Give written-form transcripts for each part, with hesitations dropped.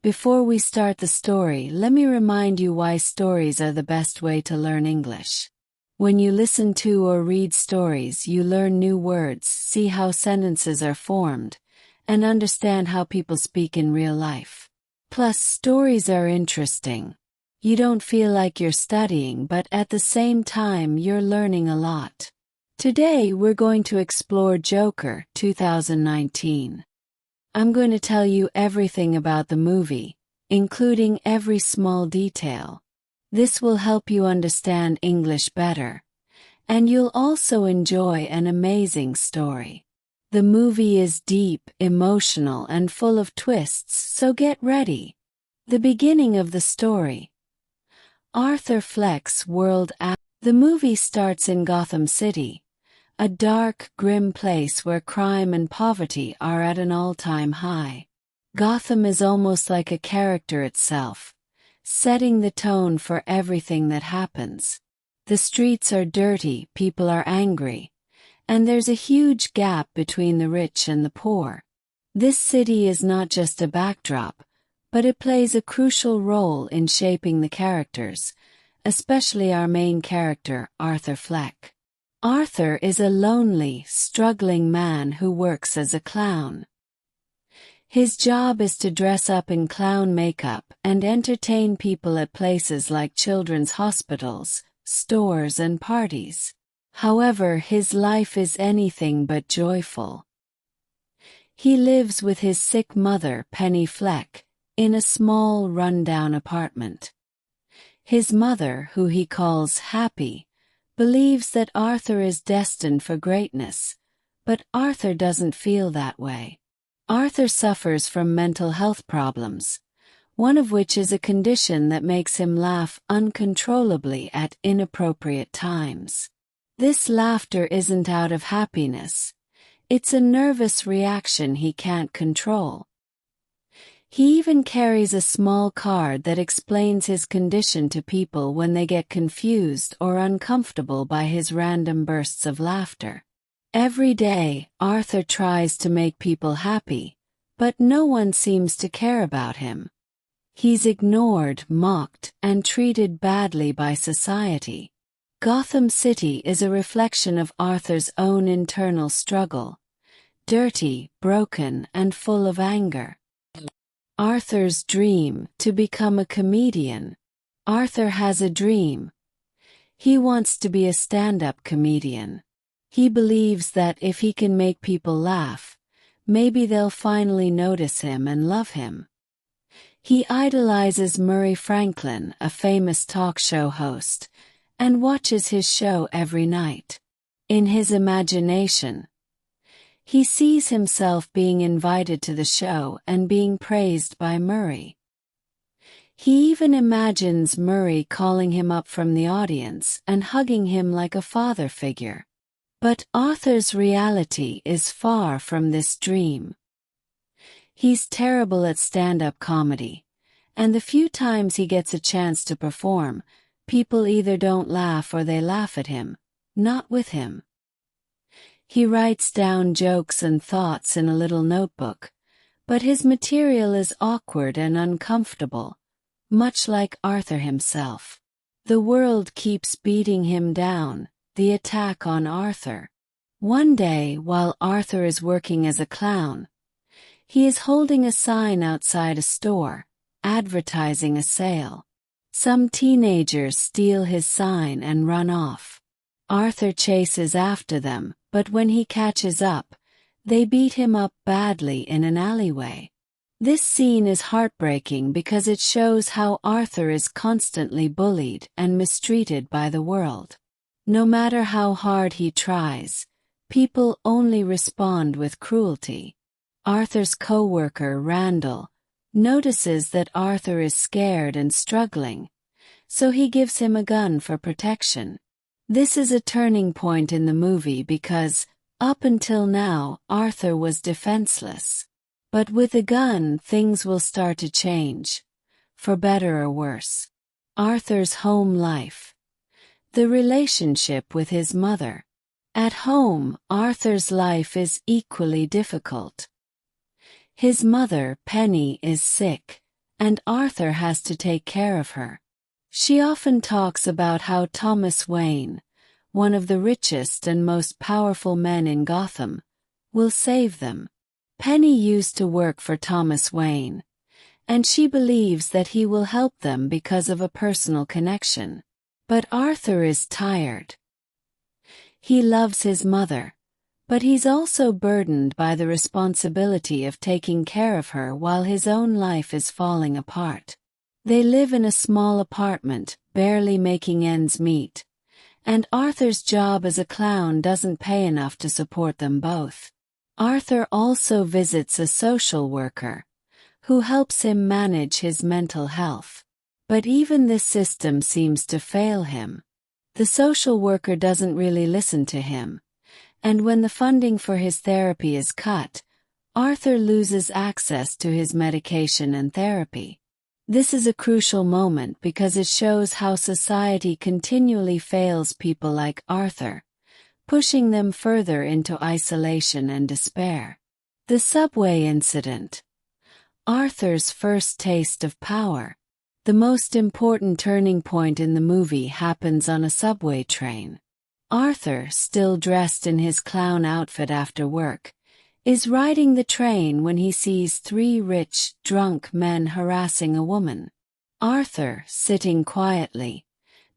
Before we start the story, let me remind you why stories are the best way to learn English. When you listen to or read stories, you learn new words, see how sentences are formed, and understand how people speak in real life. Plus, stories are interesting. You don't feel like you're studying, but at the same time, you're learning a lot. Today, we're going to explore Joker 2019. I'm going to tell you everything about the movie, including every small detail. This will help you understand English better, and you'll also enjoy an amazing story. The movie is deep, emotional, and full of twists, so get ready. The beginning of the story. Arthur Fleck's world. The movie starts in Gotham City, a dark, grim place where crime and poverty are at an all-time high. Gotham is almost like a character itself, setting the tone for everything that happens. The streets are dirty, people are angry, and there's a huge gap between the rich and the poor. This city is not just a backdrop, but it plays a crucial role in shaping the characters, especially our main character, Arthur Fleck. Arthur is a lonely, struggling man who works as a clown. His job is to dress up in clown makeup and entertain people at places like children's hospitals, stores, and parties. However, his life is anything but joyful. He lives with his sick mother, Penny Fleck, in a small, run-down apartment. His mother, who he calls Happy, believes that Arthur is destined for greatness, but Arthur doesn't feel that way. Arthur suffers from mental health problems, one of which is a condition that makes him laugh uncontrollably at inappropriate times. This laughter isn't out of happiness. It's a nervous reaction he can't control. He even carries a small card that explains his condition to people when they get confused or uncomfortable by his random bursts of laughter. Every day, Arthur tries to make people happy, but no one seems to care about him. He's ignored, mocked, and treated badly by society. Gotham City is a reflection of Arthur's own internal struggle, dirty, broken, and full of anger. Arthur's dream, to become a comedian. Arthur has a dream. He wants to be a stand-up comedian. He believes that if he can make people laugh, maybe they'll finally notice him and love him. He idolizes Murray Franklin, a famous talk show host, and watches his show every night. In his imagination, he sees himself being invited to the show and being praised by Murray. He even imagines Murray calling him up from the audience and hugging him like a father figure. But Arthur's reality is far from this dream. He's terrible at stand-up comedy, and the few times he gets a chance to perform, people either don't laugh or they laugh at him, not with him. He writes down jokes and thoughts in a little notebook, but his material is awkward and uncomfortable, much like Arthur himself. The world keeps beating him down, the attack on Arthur. One day, while Arthur is working as a clown, he is holding a sign outside a store, advertising a sale. Some teenagers steal his sign and run off. Arthur chases after them, but when he catches up, they beat him up badly in an alleyway. This scene is heartbreaking because it shows how Arthur is constantly bullied and mistreated by the world. No matter how hard he tries, people only respond with cruelty. Arthur's co-worker, Randall, notices that Arthur is scared and struggling, so he gives him a gun for protection. This is a turning point in the movie because, up until now, Arthur was defenseless. But with a gun, things will start to change, for better or worse. Arthur's home life. The relationship with his mother. At home, Arthur's life is equally difficult. His mother, Penny, is sick, and Arthur has to take care of her. She often talks about how Thomas Wayne, one of the richest and most powerful men in Gotham, will save them. Penny used to work for Thomas Wayne, and she believes that he will help them because of a personal connection. But Arthur is tired. He loves his mother, but he's also burdened by the responsibility of taking care of her while his own life is falling apart. They live in a small apartment, barely making ends meet, and Arthur's job as a clown doesn't pay enough to support them both. Arthur also visits a social worker, who helps him manage his mental health. But even this system seems to fail him. The social worker doesn't really listen to him, and when the funding for his therapy is cut, Arthur loses access to his medication and therapy. This is a crucial moment because it shows how society continually fails people like Arthur, pushing them further into isolation and despair. The subway incident. Arthur's first taste of power. The most important turning point in the movie happens on a subway train. Arthur, still dressed in his clown outfit after work, is riding the train when he sees three rich, drunk men harassing a woman. Arthur, sitting quietly,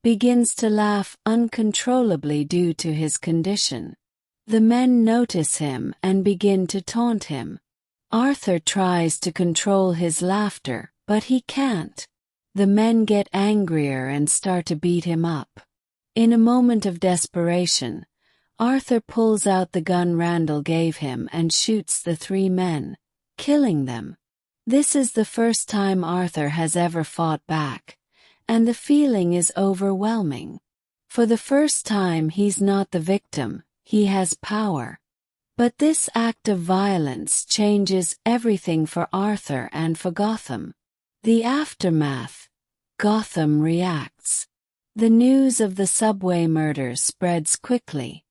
begins to laugh uncontrollably due to his condition. The men notice him and begin to taunt him. Arthur tries to control his laughter, but he can't. The men get angrier and start to beat him up. In a moment of desperation, Arthur pulls out the gun Randall gave him and shoots the three men, killing them. This is the first time Arthur has ever fought back, and the feeling is overwhelming. For the first time he's not the victim, he has power. But this act of violence changes everything for Arthur and for Gotham. The aftermath. Gotham reacts. The news of the subway murder spreads quickly,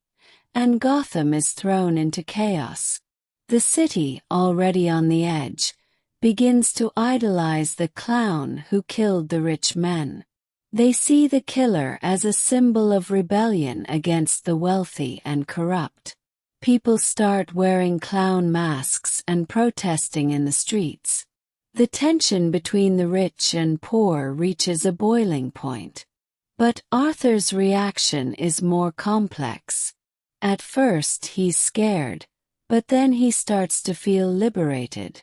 and Gotham is thrown into chaos. The city, already on the edge, begins to idolize the clown who killed the rich men. They see the killer as a symbol of rebellion against the wealthy and corrupt. People start wearing clown masks and protesting in the streets. The tension between the rich and poor reaches a boiling point. But Arthur's reaction is more complex. At first he's scared, but then he starts to feel liberated.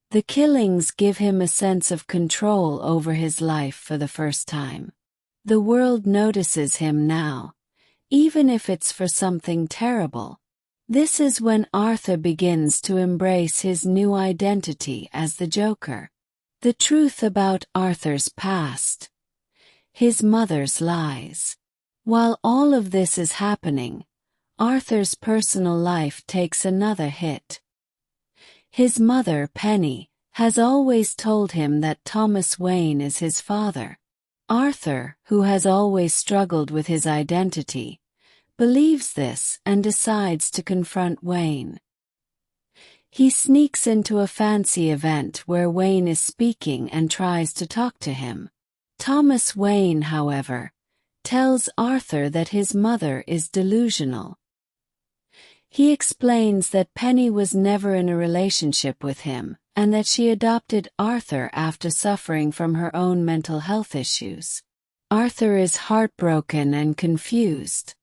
The killings give him a sense of control over his life for the first time. The world notices him now, even if it's for something terrible. This is when Arthur begins to embrace his new identity as the Joker. The truth about Arthur's past. His mother's lies. While all of this is happening, Arthur's personal life takes another hit. His mother, Penny, has always told him that Thomas Wayne is his father. Arthur, who has always struggled with his identity, believes this and decides to confront Wayne. He sneaks into a fancy event where Wayne is speaking and tries to talk to him. Thomas Wayne, however, tells Arthur that his mother is delusional. He explains that Penny was never in a relationship with him and that she adopted Arthur after suffering from her own mental health issues. Arthur is heartbroken and confused.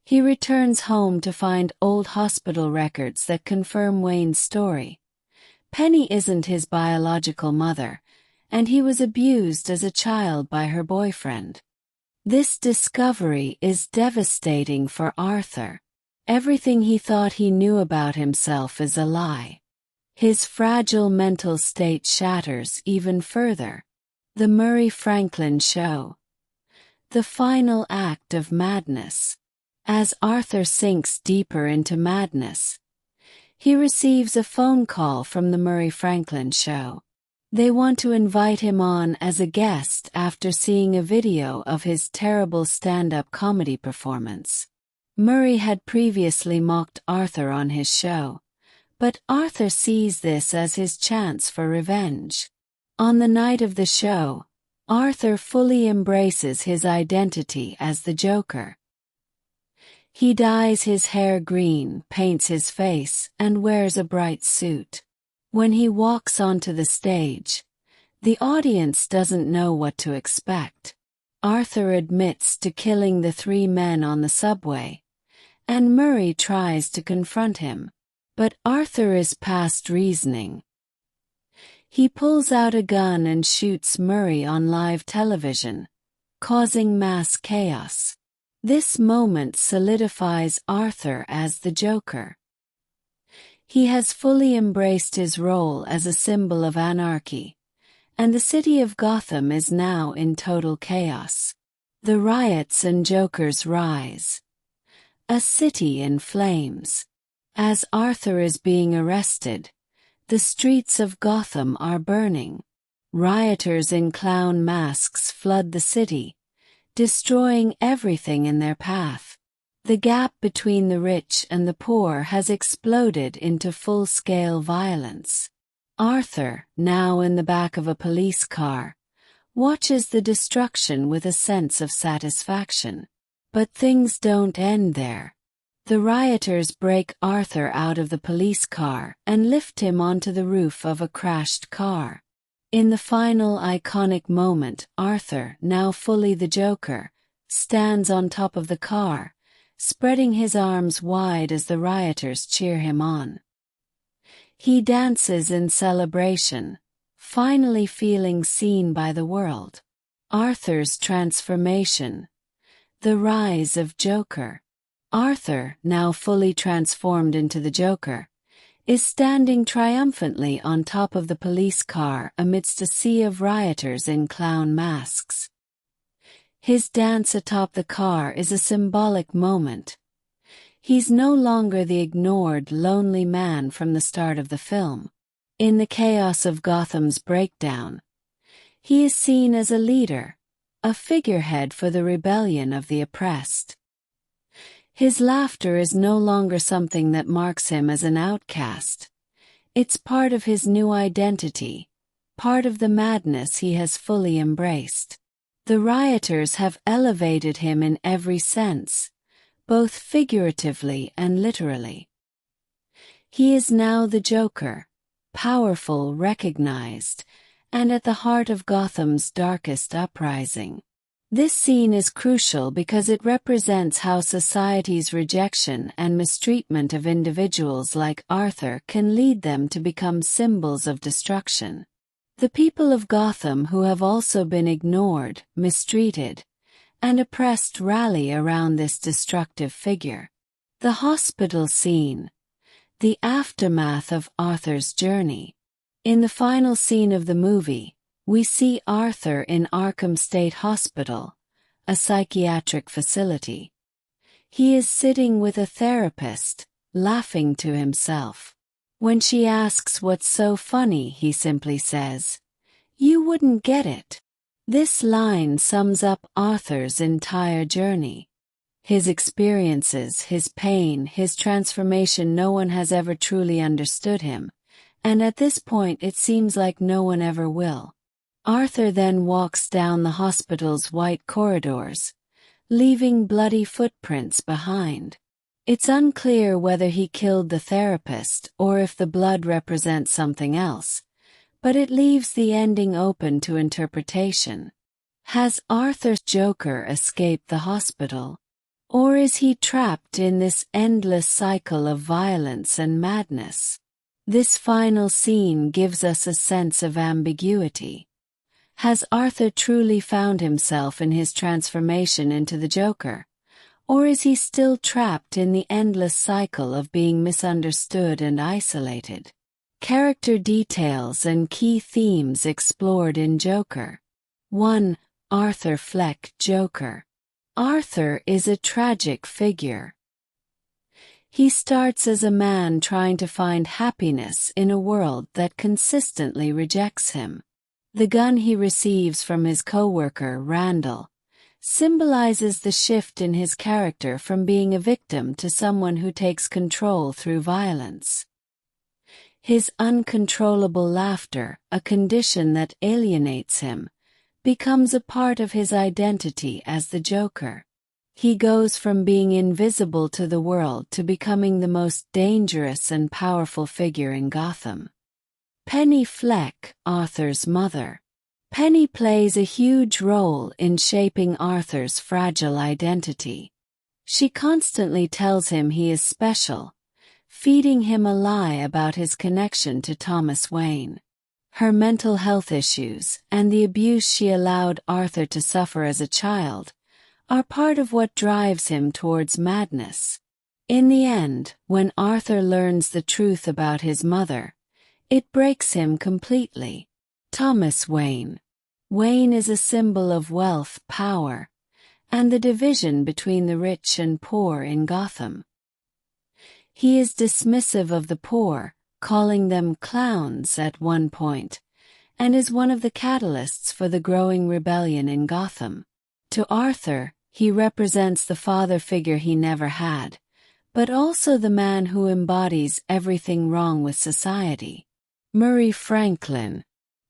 He returns home to find old hospital records that confirm Wayne's story. Penny isn't his biological mother, and he was abused as a child by her boyfriend. This discovery is devastating for Arthur. Everything he thought he knew about himself is a lie. His fragile mental state shatters even further. The Murray Franklin Show. The final act of madness. As Arthur sinks deeper into madness, he receives a phone call from the Murray Franklin Show. They want to invite him on as a guest after seeing a video of his terrible stand-up comedy performance. Murray had previously mocked Arthur on his show, but Arthur sees this as his chance for revenge. On the night of the show, Arthur fully embraces his identity as the Joker. He dyes his hair green, paints his face, and wears a bright suit. When he walks onto the stage, the audience doesn't know what to expect. Arthur admits to killing the 3 men on the subway, and Murray tries to confront him. But Arthur is past reasoning. He pulls out a gun and shoots Murray on live television, causing mass chaos. This moment solidifies Arthur as the Joker. He has fully embraced his role as a symbol of anarchy, and the city of Gotham is now in total chaos. The riots and Joker's rise. A city in flames. As Arthur is being arrested, the streets of Gotham are burning. Rioters in clown masks flood the city, destroying everything in their path. The gap between the rich and the poor has exploded into full-scale violence. Arthur, now in the back of a police car, watches the destruction with a sense of satisfaction. But things don't end there. The rioters break Arthur out of the police car and lift him onto the roof of a crashed car. In the final iconic moment, Arthur, now fully the Joker, stands on top of the car, spreading his arms wide as the rioters cheer him on. He dances in celebration, finally feeling seen by the world. Arthur's transformation. The rise of Joker. Arthur, now fully transformed into the Joker, is standing triumphantly on top of the police car amidst a sea of rioters in clown masks. His dance atop the car is a symbolic moment. He's no longer the ignored, lonely man from the start of the film. In the chaos of Gotham's breakdown, he is seen as a leader, a figurehead for the rebellion of the oppressed. His laughter is no longer something that marks him as an outcast. It's part of his new identity, part of the madness he has fully embraced. The rioters have elevated him in every sense, both figuratively and literally. He is now the Joker, powerful, recognized, and at the heart of Gotham's darkest uprising. This scene is crucial because it represents how society's rejection and mistreatment of individuals like Arthur can lead them to become symbols of destruction. The people of Gotham who have also been ignored, mistreated, and oppressed rally around this destructive figure. The hospital scene. The aftermath of Arthur's journey. In the final scene of the movie, we see Arthur in Arkham State Hospital, a psychiatric facility. He is sitting with a therapist, laughing to himself. When she asks what's so funny, he simply says, "You wouldn't get it." This line sums up Arthur's entire journey. His experiences, his pain, his transformation. No one has ever truly understood him, and at this point it seems like no one ever will. Arthur then walks down the hospital's white corridors, leaving bloody footprints behind. It's unclear whether he killed the therapist or if the blood represents something else, but it leaves the ending open to interpretation. Has Arthur's Joker escaped the hospital? Or is he trapped in this endless cycle of violence and madness? This final scene gives us a sense of ambiguity. Has Arthur truly found himself in his transformation into the Joker? Or is he still trapped in the endless cycle of being misunderstood and isolated? Character details and key themes explored in Joker. 1. Arthur Fleck, Joker. Arthur is a tragic figure. He starts as a man trying to find happiness in a world that consistently rejects him. The gun he receives from his co-worker, Randall, symbolizes the shift in his character from being a victim to someone who takes control through violence. His uncontrollable laughter, a condition that alienates him, becomes a part of his identity as the Joker. He goes from being invisible to the world to becoming the most dangerous and powerful figure in Gotham. Penny Fleck, Arthur's mother. Penny plays a huge role in shaping Arthur's fragile identity. She constantly tells him he is special, feeding him a lie about his connection to Thomas Wayne. Her mental health issues, and the abuse she allowed Arthur to suffer as a child, are part of what drives him towards madness. In the end, when Arthur learns the truth about his mother, it breaks him completely. Thomas Wayne. Wayne is a symbol of wealth, power, and the division between the rich and poor in Gotham. He is dismissive of the poor, calling them clowns at one point, and is one of the catalysts for the growing rebellion in Gotham. To Arthur, he represents the father figure he never had, but also the man who embodies everything wrong with society. Murray Franklin.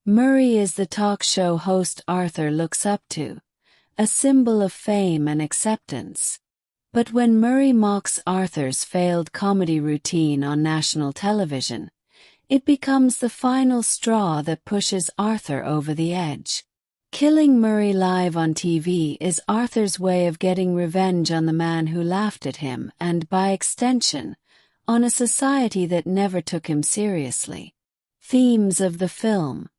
Murray is the talk show host Arthur looks up to, a symbol of fame and acceptance. But when Murray mocks Arthur's failed comedy routine on national television, it becomes the final straw that pushes Arthur over the edge. Killing Murray live on TV is Arthur's way of getting revenge on the man who laughed at him and, by extension, on a society that never took him seriously. Themes of the film: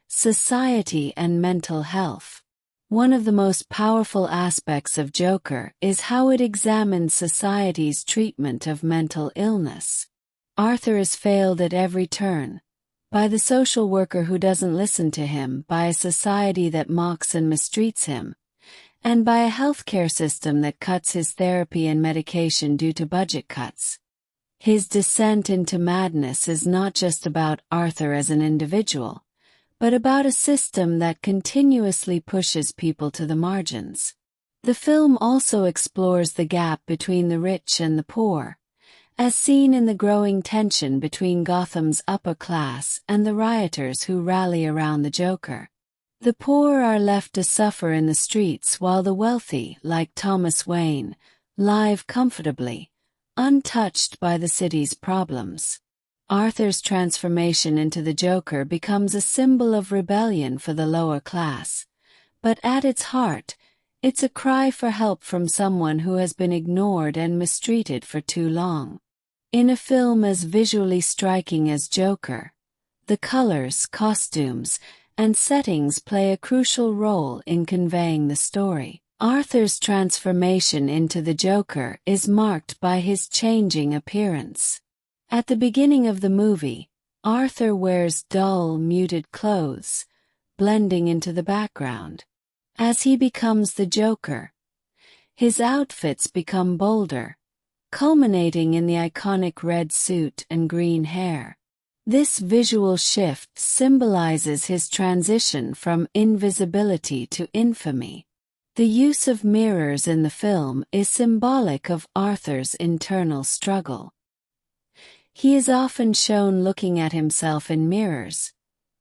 society and mental health. One of the most powerful aspects of Joker is how it examines society's treatment of mental illness. Arthur is failed at every turn, by the social worker who doesn't listen to him, by a society that mocks and mistreats him, and by a healthcare system that cuts his therapy and medication due to budget cuts. His descent into madness is not just about Arthur as an individual, but about a system that continuously pushes people to the margins. The film also explores the gap between the rich and the poor, as seen in the growing tension between Gotham's upper class and the rioters who rally around the Joker. The poor are left to suffer in the streets while the wealthy, like Thomas Wayne, live comfortably, untouched by the city's problems. Arthur's transformation into the Joker becomes a symbol of rebellion for the lower class, but at its heart, it's a cry for help from someone who has been ignored and mistreated for too long. In a film as visually striking as Joker, the colors, costumes, and settings play a crucial role in conveying the story. Arthur's transformation into the Joker is marked by his changing appearance. At the beginning of the movie, Arthur wears dull, muted clothes, blending into the background. As he becomes the Joker, his outfits become bolder, culminating in the iconic red suit and green hair. This visual shift symbolizes his transition from invisibility to infamy. The use of mirrors in the film is symbolic of Arthur's internal struggle. He is often shown looking at himself in mirrors,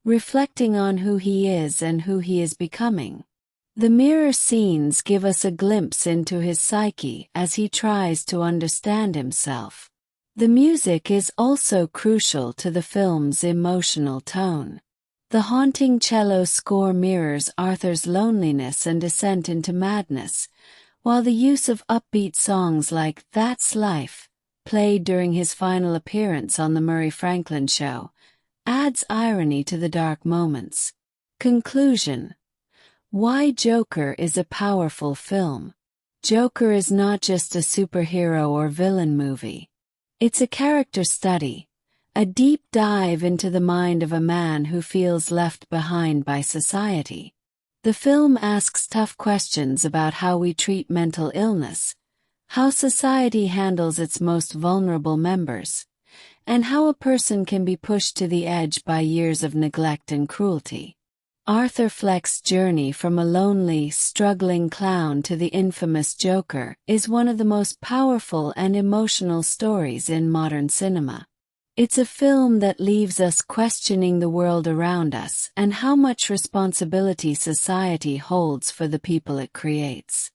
reflecting on who he is and who he is becoming. The mirror scenes give us a glimpse into his psyche as he tries to understand himself. The music is also crucial to the film's emotional tone. The haunting cello score mirrors Arthur's loneliness and descent into madness, while the use of upbeat songs like "That's Life," played during his final appearance on The Murray Franklin Show, adds irony to the dark moments. Conclusion: why Joker is a powerful film. Joker is not just a superhero or villain movie. It's a character study, a deep dive into the mind of a man who feels left behind by society. The film asks tough questions about how we treat mental illness, how society handles its most vulnerable members, and how a person can be pushed to the edge by years of neglect and cruelty. Arthur Fleck's journey from a lonely, struggling clown to the infamous Joker is one of the most powerful and emotional stories in modern cinema. It's a film that leaves us questioning the world around us and how much responsibility society holds for the people it creates.